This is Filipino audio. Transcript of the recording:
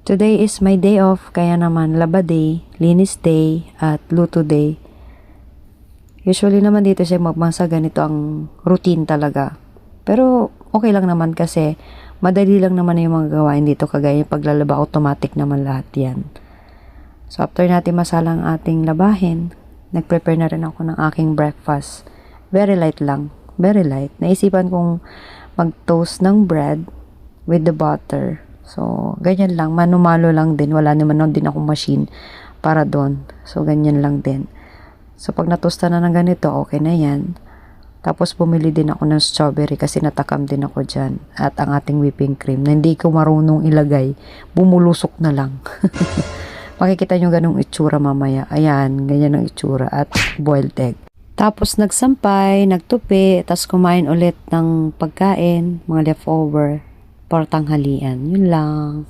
Today is my day off, kaya naman laba day, linis day, at luto day. Usually naman dito siya magmasa ganito ang routine talaga. Pero okay lang naman kasi madali lang naman yung mga gawain dito, kagaya yung paglalaba, automatic naman lahat yan. So after natin masalang ating labahin, nag-prepare na rin ako ng aking breakfast. Very light lang, very light. Naisipan kong mag-toast ng bread with the butter. So, ganyan lang. Manumalo lang din. Wala naman din akong machine para doon. So, ganyan lang din. So, pag natusta na ng ganito, okay na yan. Tapos, bumili din ako ng strawberry kasi natakam din ako dyan. At ang ating whipping cream na hindi ko marunong ilagay. Bumulusok na lang. Makikita nyo ganung itsura mamaya. Ayan, ganyan ang itsura. At boiled egg. Tapos, nagsampay, nagtupi, tapos kumain ulit ng pagkain, mga leftover. Para tanghalian. Yun lang.